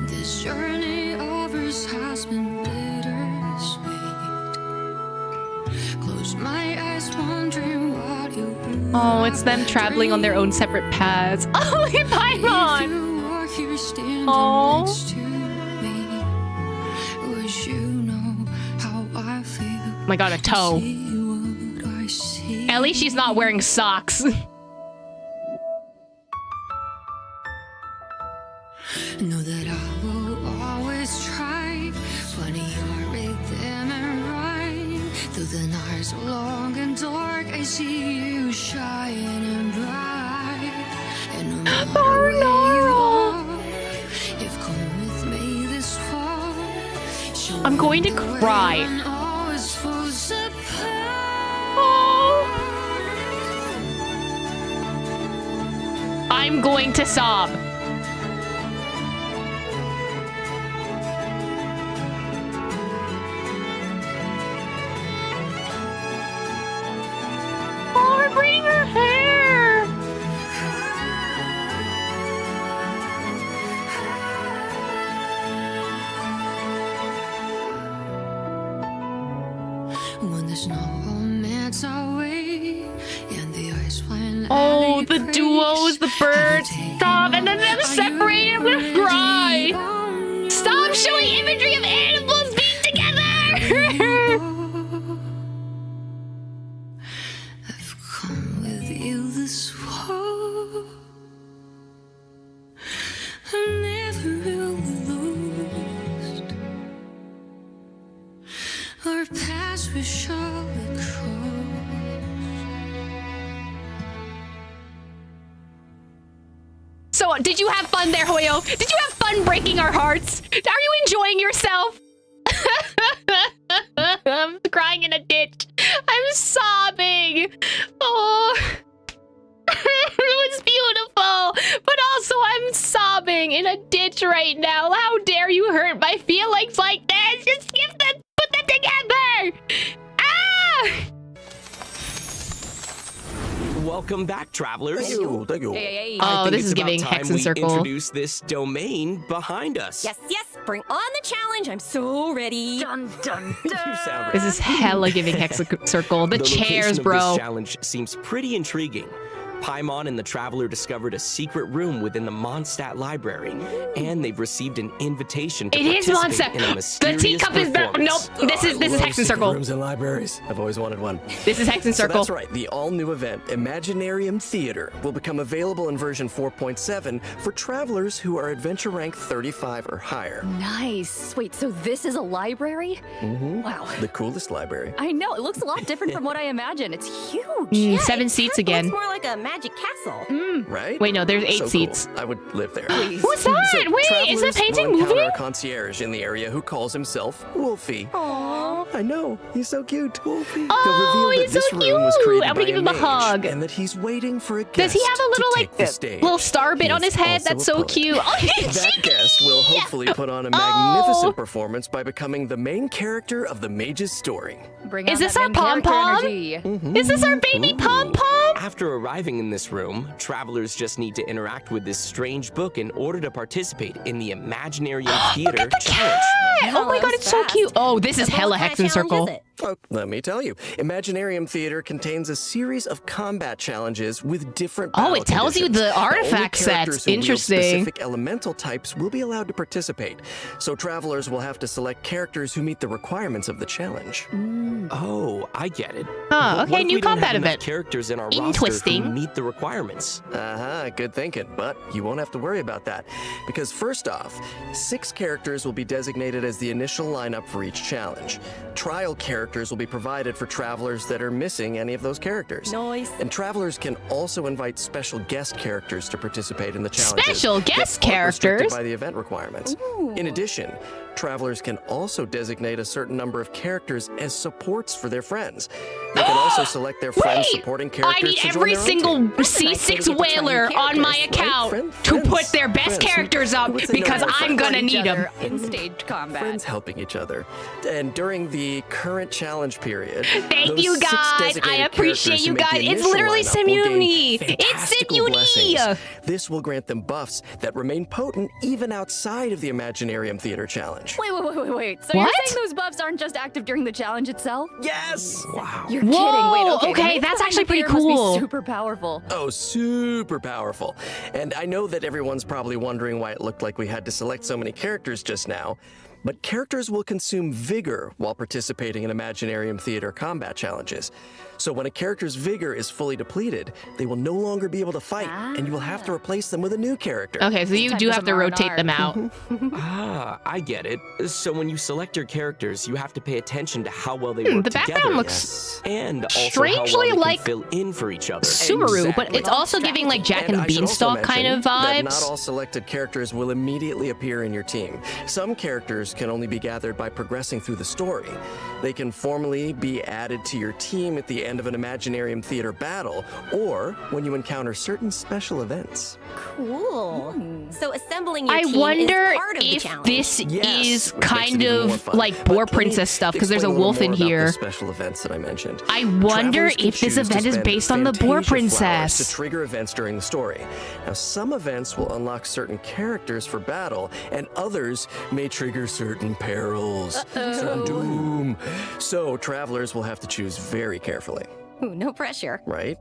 This journey of ours has been bittersweet. Close my eyes, wondering what you. Oh, it's them traveling on their own separate paths. Oh, Paimon! Oh. Oh my god, a toe. At least she's not wearing socks. Know that I will always try, funny your rhythm and rhyme. Through the nights long and dark, I see you shining bright. And no matter where you are, you've come with me this far. I'm going to cry. I'm going to sob. Oh, we're braiding her hair. When there's no romance away and the ice went. Oh, the duos, the birds. Stop, and then they're separated. I'm gonna cry. Stop showing imagery of animals being together. I've come with you this far. I'm never really lost. Our paths will surely cross. So, did you have fun there, HOYO? Did you have fun breaking our hearts? Are you enjoying yourself? I'm crying in a ditch. I'm sobbing. Oh. It was beautiful. But also, I'm sobbing in a ditch right now. How dare you hurt my feelings like this? Just give them, put them together. Ah! Welcome back, travelers. Thank you. Hey. Oh, this is giving Hex and Circle. Introduce this domain behind us. Yes, bring on the challenge. I'm so ready. Dun, dun, You sound This is hella giving Hex and Circle. The chairs, location bro. Of this challenge seems pretty intriguing. Paimon and the Traveler discovered a secret room within the Mondstadt library, and they've received an invitation to participate in a mysterious The teacup is there. Nope. This is Hex and Circle. Rooms and libraries. I've always wanted one. This is Hex and Circle. So that's right. The all-new event, Imaginarium Theater, will become available in version 4.7 for travelers who are adventure rank 35 or higher. Nice. Wait, so this is a library? Wow. The coolest library. I know. It looks a lot different from what I imagined. It's huge. 7 seats again. It's more like a magic castle. Right? Wait, no, there's 8 so seats. Cool. I would live there. What's that? So Wait, is that travelers painting will encounter moving? a concierge in the area who calls himself Wolfie. Aww. I know. He's so cute. Wolfie. Oh, He'll reveal he's that this so room was cute. created I'm by gonna give him a mage, hug. and that he's waiting for a guest. Does he have a little, to like, take the stage. little star bit He on is his head? also That's a so poet. cute. Oh, That guest will hopefully put on a magnificent performance by becoming the main character of the mage's story. Bring Is out this that our main character pom-pom? energy. Is this our baby pom-pom? After arriving in this room, travelers just need to interact with this strange book in order to participate in the Imaginarium Theater Challenge. Oh my god, it's so cute. Oh, this is hella Hex and Circle. Oh, let me tell you. Imaginarium Theater contains a series of combat challenges with different Oh, battle it tells you conditions. the artifact Only characters sets. who wield Interesting. Specific elemental types will be allowed to participate. So travelers will have to select characters who meet the requirements of the challenge. Oh, I get it. Huh, But okay, what if new we don't combat have enough event. characters in our roster Interesting. who meet the requirements? Good thinking, but you won't have to worry about that. Because first off, 6 characters will be designated as the initial lineup for each challenge. Trial characters will be provided for travelers that are missing any of those characters. Nice. And travelers can also invite special guest characters to participate in the challenges. Special guest that aren't restricted characters? by the event requirements. In addition, Travelers can also designate a certain number of characters as supports for their friends. They can also select their friends supporting characters. I need to join every their own single team. C6 whaler on my account to put their best characters up because I'm gonna need them. In staged combat. Friends helping each other. And during the current challenge period, Thank those you 6 guys. designated I appreciate characters who you make the guys. It's initial literally lineup will gain Simuni. It's fantastical blessings. Simuni. This will grant them buffs that remain potent even outside of the Imaginarium Theater Challenge. Wait. So What? you're saying those buffs aren't just active during the challenge itself? Yes! Wow. You're Whoa, kidding. Wait, okay. okay, the main that's line actually pretty here must be cool. super powerful. Oh, super powerful. And I know that everyone's probably wondering why it looked like we had to select so many characters just now, but characters will consume vigor while participating in Imaginarium Theater combat challenges. So when a character's vigor is fully depleted, they will no longer be able to fight, and you will have to replace them with a new character. Okay, so you do have to rotate them out. I get it. So when you select your characters, you have to pay attention to how well they work The together. background looks and also strangely how well they like can fill in for each other. Subaru, but it's also giving like Jack and I should also Beanstalk kind mention of that not vibes. all selected characters will immediately appear in your team. Some characters can only be gathered by progressing through the story. They can formally be added to your team at the end of an Imaginarium Theater battle, or when you encounter certain special events. Cool. So assembling your I team wonder is part of the if challenge. this Yes, is which makes kind it even more of fun. like But Boar let me Princess stuff because there's a explain wolf little in more about here. the special events that I mentioned. I wonder Travelers can if this choose to event is spend based on the Boar Fantasia flowers Princess. to trigger events during the story. Now, some events will unlock certain characters for battle, and others may trigger certain perils, certain doom. So, travelers will have to choose very carefully. Ooh, no pressure. Right?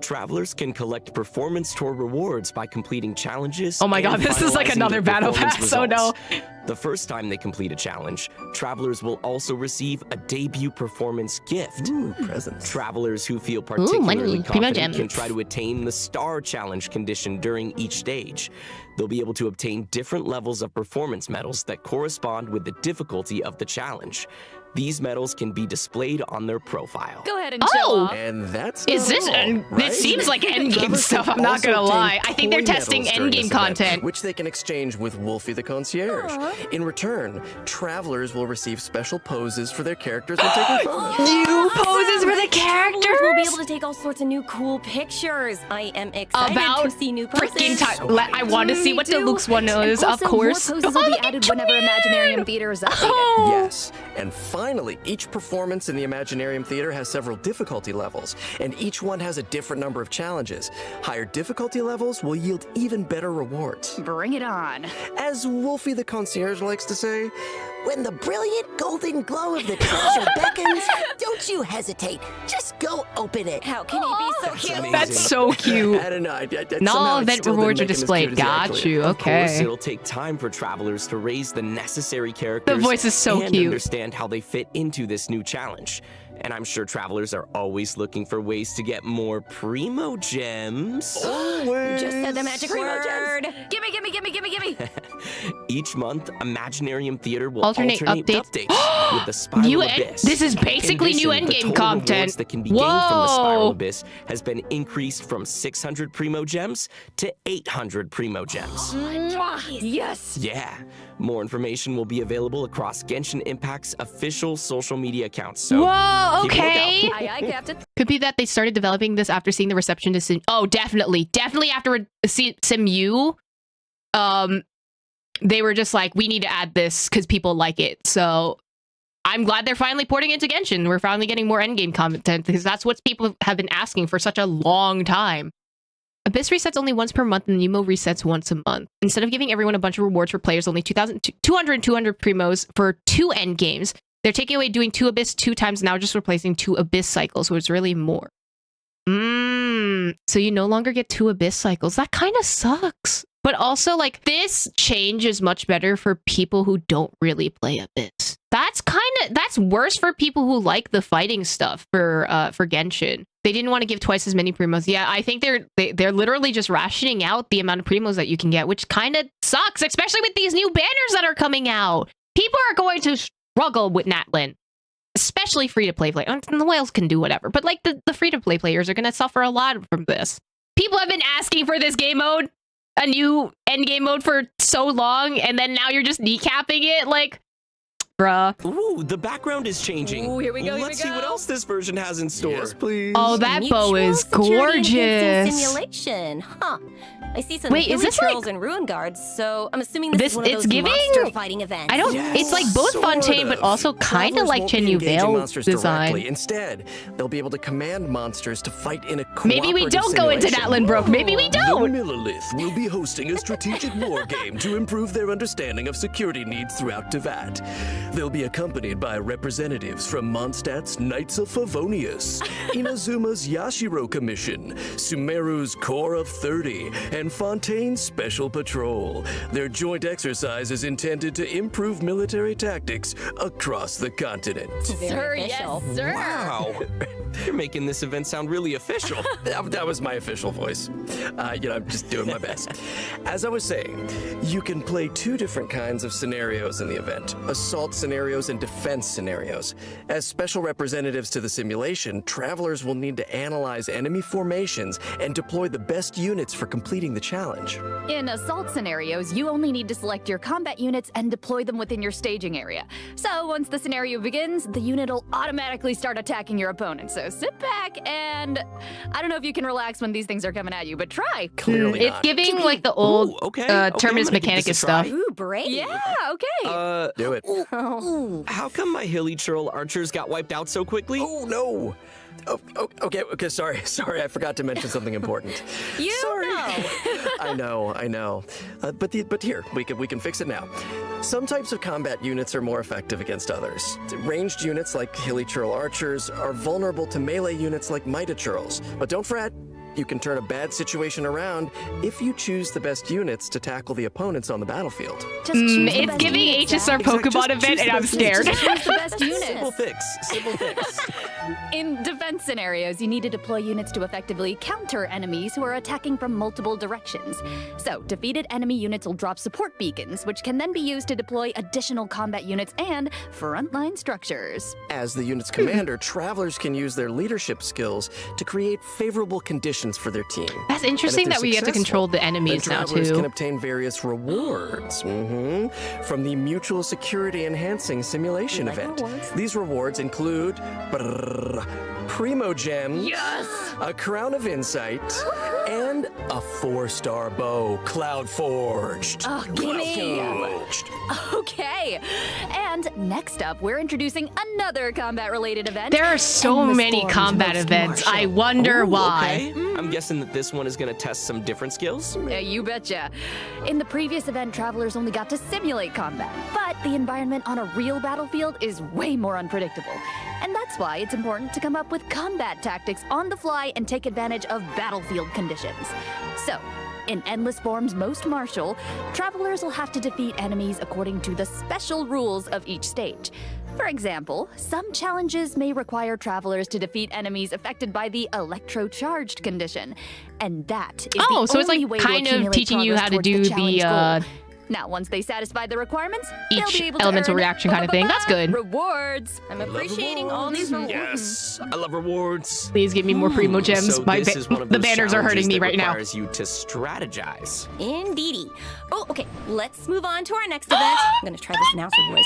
Travelers can collect performance tour rewards by completing challenges. Oh my god, and this is like finalizing another their battle performance pass. Oh no. results. The first time they complete a challenge, travelers will also receive a debut performance gift. Ooh, presents. Travelers who feel particularly money. Primo confident can gems. try to attain the Star Challenge condition during each stage. They'll be able to obtain different levels of performance medals that correspond with the difficulty of the challenge. These medals can be displayed on their profile. Go ahead and show off. And that's Is this? This seems like endgame Travelers stuff. can I'm not gonna also lie. obtain I think they're toy testing medals during endgame this event, content. which they can exchange with Wolfie the Concierge. In return, travelers will receive special poses for their characters when taking photos. New poses for the Travelers will be able characters. to take all sorts of new cool pictures. I am excited About to see new poses. freaking time. I want to see what the Luke's one is, And of also, course. More poses will be added whenever Imaginarium Theater is updated. Oh. Yes, and finally, each performance in the Imaginarium Theater has several difficulty levels, and each one has a different number of challenges. Higher difficulty levels will yield even better rewards. Bring it on. As Wolfie the Concierge likes to say, When the brilliant golden glow of the treasure beckons, don't you hesitate. Just go open it. How can he be so cute? amazing. That's so cute. I don't know. Not all somehow it event still didn't rewards are make him as displayed. cute as he Got actually you. is. Of course, Okay. it'll take time for travelers to raise the necessary characters. voice is so and cute. understand how they fit into this new challenge. And I'm sure travelers are always looking for ways to get more primo gems. Always. Just said the magic word. Gimme. Each month, Imaginarium Theater will Alternate updates with the Spiral New Abyss. this is In basically new addition, the endgame total content. rewards that can be gained from the Spiral Whoa. Abyss has been increased from 600 primo gems to 800 primo gems. Yes. Yeah, more information will be available across Genshin Impact's official social media accounts. So Whoa, keep a lookout. okay. Aye, Captain. Could be that they started developing this after seeing the reception to Sim. Oh, definitely after Simu. They were just like, we need to add this because people like it. So I'm glad they're finally porting it to Genshin. We're finally getting more endgame content because that's what people have been asking for such a long time. Abyss resets only once per month and Nemo resets once a month. Instead of giving everyone a bunch of rewards for players, only 200 and 200 primos for 2 endgames. They're taking away doing 2 Abyss 2 times, now just replacing 2 Abyss cycles, so it's really more. So you no longer get 2 Abyss cycles. That kind of sucks. But also, like, this change is much better for people who don't really play Abyss. That's worse for people who like the fighting stuff for Genshin. They didn't want to give twice as many primos. Yeah, I think they're literally just rationing out the amount of primos that you can get, which kind of sucks, especially with these new banners that are coming out. People are going to struggle with Natlin, especially free-to-play players. The whales can do whatever, but like the free-to-play players are going to suffer a lot from this. People have been asking for this game mode. a new endgame mode for so long, and then now you're just kneecapping it? Like, bruh. Ooh, the background is changing. Ooh, here we go. Let's see what else this version has in store. Yes, please. Oh, that bow is Security enhancing gorgeous. simulation, huh? I see some Wait, is this trolls like- and ruin guards, so I'm assuming this This- is one of it's those giving- monster fighting events. I don't. It's like both Sort Fontaine, but of. also kind of Travelers like won't be Chen Yu engaging Veil monsters design. directly. Instead, they'll be able to command monsters to fight in a Maybe we don't go into simulation. Natlanbrook. Maybe we The don't. Millilith will be hosting a strategic war game to improve their understanding of security needs throughout Tevat. They'll be accompanied by representatives from Mondstadt's Knights of Favonius, Inazuma's Yashiro Commission, Sumeru's Corps of 30, and Fontaine's Special Patrol. Their joint exercise is intended to improve military tactics across the continent. Sir, yes, sir. Wow. You're making this event sound really official. That was my official voice. I'm just doing my best. As I was saying, you can play two different kinds of scenarios in the event: assault scenarios and defense scenarios. As special representatives to the simulation, travelers will need to analyze enemy formations and deploy the best units for completing the challenge. In assault scenarios, you only need to select your combat units and deploy them within your staging area. So once the scenario begins, the unit will automatically start attacking your opponent. So sit back and I don't know if you can relax when these things are coming at you, but try. Clearly It's not. giving like the old Terminus I'm gonna give Mechanicus this a try. stuff. Ooh, brave. Yeah, okay. Do it. How come my hilly churl archers got wiped out so quickly? Oh no. Okay, sorry, I forgot to mention something important. You know. I know. But here, we can fix it now. Some types of combat units are more effective against others. Ranged units like hilly churl archers are vulnerable to melee units like mighty churls. But don't fret. You can turn a bad situation around if you choose the best units to tackle the opponents on the battlefield. Just choose the It's best giving units, HSR Zach. Pokemon Just event, choose and the I'm best scared. units. Choose the best units. Simple fix. In defense scenarios, you need to deploy units to effectively counter enemies who are attacking from multiple directions. So, defeated enemy units will drop support beacons, which can then be used to deploy additional combat units and frontline structures. As the unit's commander, travelers can use their leadership skills to create favorable conditions for their team. That's And if interesting they're that we get to control the successful, enemies then now travelers can too. obtain various rewards from the Mutual Security Enhancing Simulation event. These rewards include Primo Gems, a Crown of Insight, and a 4-star bow, Cloud Forged. Oh, gimme! Okay. And next up, we're introducing another combat-related event. There are so Endless many Storm's combat most events. martial. I wonder Ooh, why. Okay. I'm guessing that this one is going to test some different skills. Yeah, you betcha. In the previous event, travelers only got to simulate combat, but the environment on a real battlefield is way more unpredictable. And that's why it's important to come up with combat tactics on the fly and take advantage of battlefield conditions. So, in Endless Form's most martial, travelers will have to defeat enemies according to the special rules of each stage. For example, some challenges may require travelers to defeat enemies affected by the electro-charged condition. And that is Oh, the so it's only like way to kind of accumulate teaching you progress how to towards do challenge the goal. Now, once they satisfy the requirements, they'll each be able to elemental earn reaction kind of thing. That's good. rewards. I'm appreciating all these rewards. Yes, I love rewards. Please give me more Primo Gems. So My this is one of the those banners are hurting challenges me that right now. requires you to strategize. Indeedy. Oh, okay. Let's move on to our next event. I'm gonna try this announcer voice.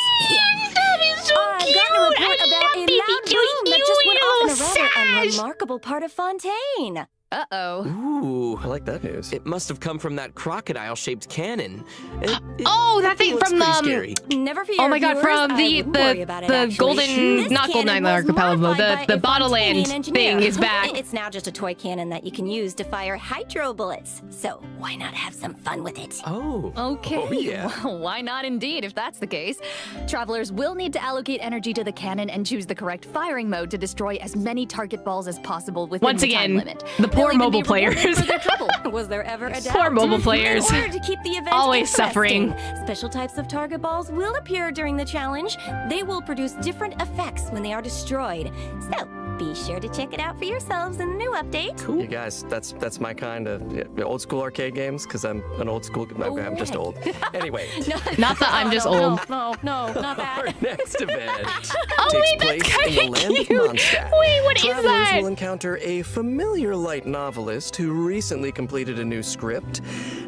I've gotten a report about a loud boom that just went off in a rather unremarkable part of Fontaine. Uh-oh. Ooh, I like that news. it must have come from that crocodile-shaped cannon. Oh, that thing looks from pretty the scary. Never fear, Oh my god, viewers, from I the wouldn't worry about it, actually. golden, This not golden cannon Island was archipelago, modified the by a Bottleland Fontanian engineer. thing is back. It's now just a toy cannon that you can use to fire hydro bullets. So why not have some fun with it? Oh. Okay. Oh, yeah. Well, why not indeed, if that's the case? Travelers will need to allocate energy to the cannon and choose the correct firing mode to destroy as many target balls as possible within Once the time again, limit. the They'll poor even mobile be rewarded players. for their trouble. Was there ever a doubt? Poor mobile players. In order to keep the event Always interesting, suffering. special types of target balls will appear during the challenge. They will produce different effects when they are destroyed. So be sure to check it out for yourselves in the new update. You guys, that's my kind of old school arcade games, because I'm an old school. I'm just old. Anyway, Not that I'm just old. No, not that. our next event Oh, takes wait, that's place in the kinda land of cute. Mondstadt. Wait, what is Travelers that? will encounter a familiar light novelist who recently completed a new script.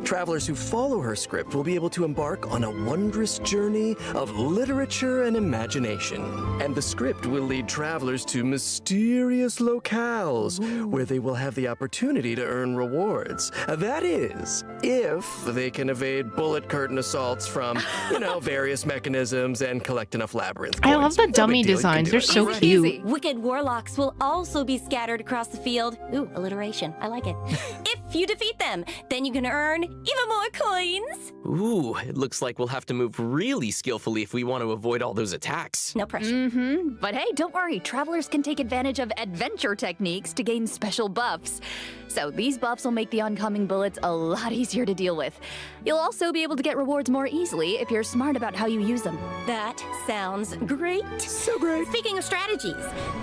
Travelers who follow her script will be able to embark on a wondrous journey of literature and imagination. And the script will lead travelers to mysterious locales where they will have the opportunity to earn rewards. That is, if they can evade bullet curtain assaults from, various mechanisms and collect enough labyrinth coins. I love the dummy designs. They're so cute. Wicked warlocks will also be scattered across the field. Ooh, alliteration. I like it. If you defeat them, then you can earn even more coins. Ooh, it looks like we'll have to move really skillfully if we want to avoid all those attacks. No pressure. But hey, don't worry. Travelers can take advantage of adventure techniques to gain special buffs. So these buffs will make the oncoming bullets a lot easier to deal with. You'll also be able to get rewards more easily if you're smart about how you use them. That sounds great. So great. Speaking of strategies,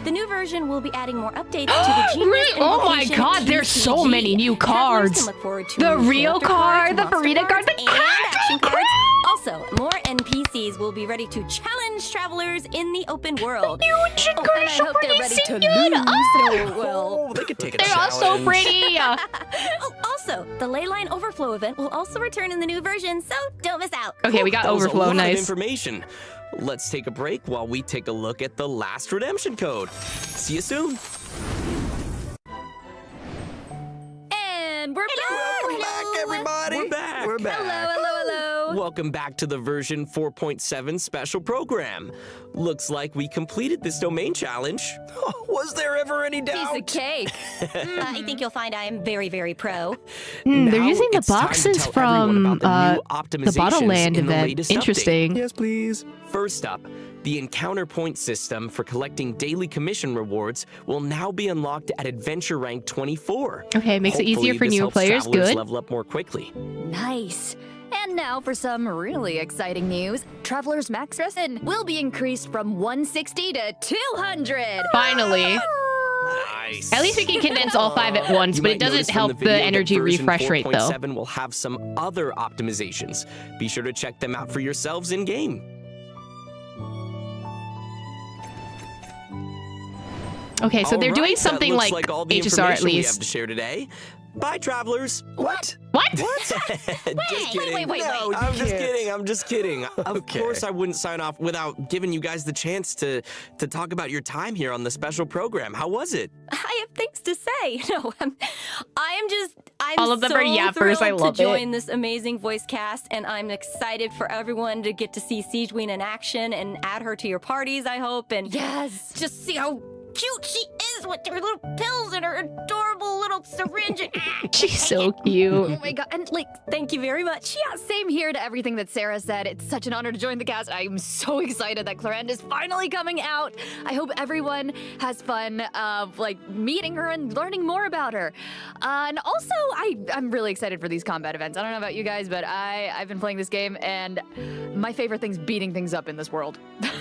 the new version will be adding more updates to the genius Oh my invocation god, there's so TCG. many new Travelers cards. can look forward to The new real character card, the cards, Farida monster card, the cards, and action cards. Also, more NPCs will be ready to challenge travelers in the open world. And I hope they're ready to lose. Oh, they could take a They're all challenge. so pretty. Oh, also, the Leyline Overflow event will also return in the new version, so don't miss out. Okay, we got That was a overflow. lot of Nice. information. Let's take a break while we take a look at the last redemption code. See you soon. And we're Welcome back, everybody. We're back. We're back. hello. Welcome back to the version 4.7 special program. Looks like we completed this domain challenge. Was there ever any doubt? Piece of cake. I think you'll find I am very, very pro. They're Now using the it's time to boxes tell everyone from about the new the Bottle optimizations Land in the event. latest update. Interesting. Yes, please. First up, the encounter point system for collecting daily commission rewards will now be unlocked at adventure rank 24. Okay, makes it easier Hopefully, for this newer helps players. travelers Good. level up more quickly. Nice. And now for some really exciting news. Traveler's max resin will be increased from 160 to 200. Finally. Nice. At least we can condense all 5 at once, You but might it doesn't notice from help the video that energy version refresh rate, though. 4.7 will have some other optimizations. Be sure to check them out for yourselves in game. Okay, so they're All doing right, something that looks like all the HSR at information we have least. to share today. Bye, travelers. What? What? Just kidding. wait. No, I'm you just can't. kidding. I'm just kidding. Of Okay. course, I wouldn't sign off without giving you guys the chance to talk about your time here on the special program. How was it? I have things to say. No, I'm All of them so are yappers. thrilled I love to it. join this amazing voice cast, and I'm excited for everyone to get to see Siegeween in action and add her to your parties, I hope, and Yes. just see how cute she is with her little pills and her adorable little syringe. She's so cute. Oh my god. And Thank you very much. yeah, same here to everything that Sarah said. It's such an honor to join the cast. I'm so excited that Clarend is finally coming out. I hope everyone has fun meeting her and learning more about her. And also, I'm really excited for these combat events. I don't know about you guys, but I've been playing this game, and my favorite thing's beating things up in this world.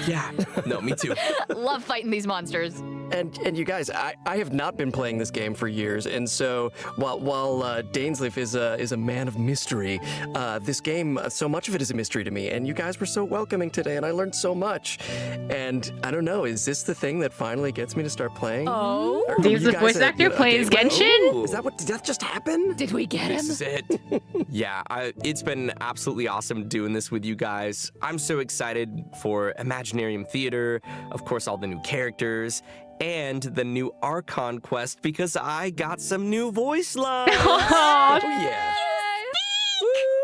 Yeah. No, me too. Love fighting these monsters. And you guys, I have not been playing this game for years, and so while Dainsleif is a man of mystery, this game, so much of it is a mystery to me. And you guys were so welcoming today, and I learned so much. And I don't know, is this the thing that finally gets me to start playing? Oh. Or Dave's you the guys voice at, actor plays Genshin? Ooh. Did that just happen? Did we get him? This is it. Yeah, it's been absolutely awesome doing this with you guys. I'm so excited for Imaginarium Theater, of course, all the new characters, and the new Archon quest because I got some new voice lines. Aw. Oh, yeah.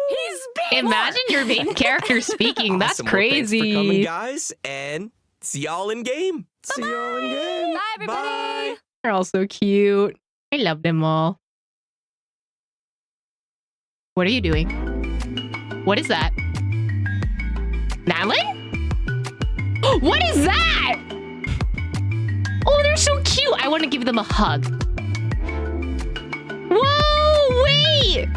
He's speaking. Imagine your main character speaking. That's Awesome. Well, thanks crazy. for coming, guys, and see y'all in game. See y'all in game. Bye, everybody. Bye. They're all so cute. I love them all. What are you doing? What is that? Natalie? What is that? Oh, they're so cute. I want to give them a hug. Whoa, wait.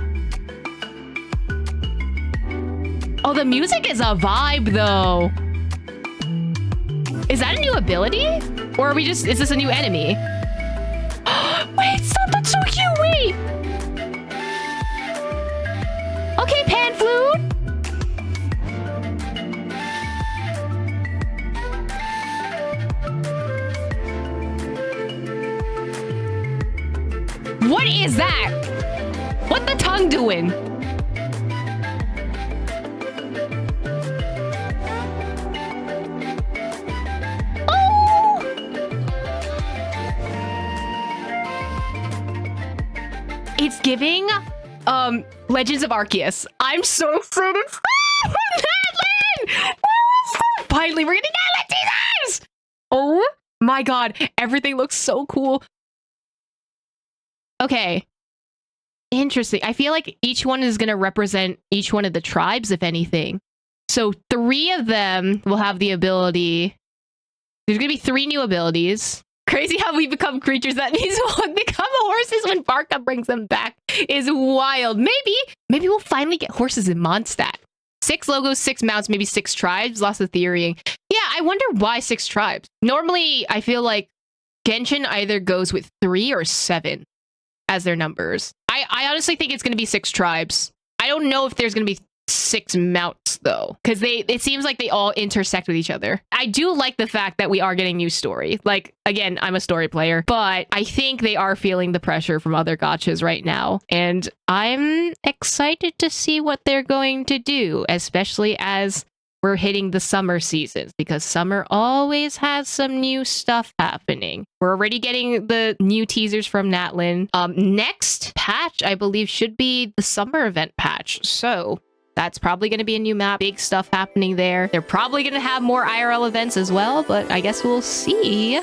Oh, the music is a vibe, though. Is that a new ability? Or are we just, is this a new enemy? Wait, stop, that's so cute, wait. Okay, pan flute. What is that? What the tongue doing? giving Legends of Arceus. I'm so excited for that, finally, we're getting Aletizers! Oh my god, everything looks so cool. Okay. Interesting. I feel like each one is going to represent each one of the tribes, if anything. So 3 of them will have the ability. There's going to be 3 new abilities. Crazy how we become creatures that become horses when Barca brings them back is wild. Maybe we'll finally get horses in Mondstadt. 6 logos, 6 mounts, maybe 6 tribes. Lots of theorying. Yeah, I wonder why 6 tribes. Normally, I feel like Genshin either goes with 3 or 7 as their numbers. I honestly think it's going to be 6 tribes. I don't know if there's going to be 6 mounts though, because it seems like they all intersect with each other. I do like the fact that we are getting new story. Like, again, I'm a story player, but I think they are feeling the pressure from other gachas right now. And I'm excited to see what they're going to do, especially as we're hitting the summer seasons, because summer always has some new stuff happening. We're already getting the new teasers from Natlin. Next patch, I believe, should be the summer event patch. So that's probably going to be a new map. Big stuff happening there. They're probably going to have more IRL events as well, but I guess we'll see.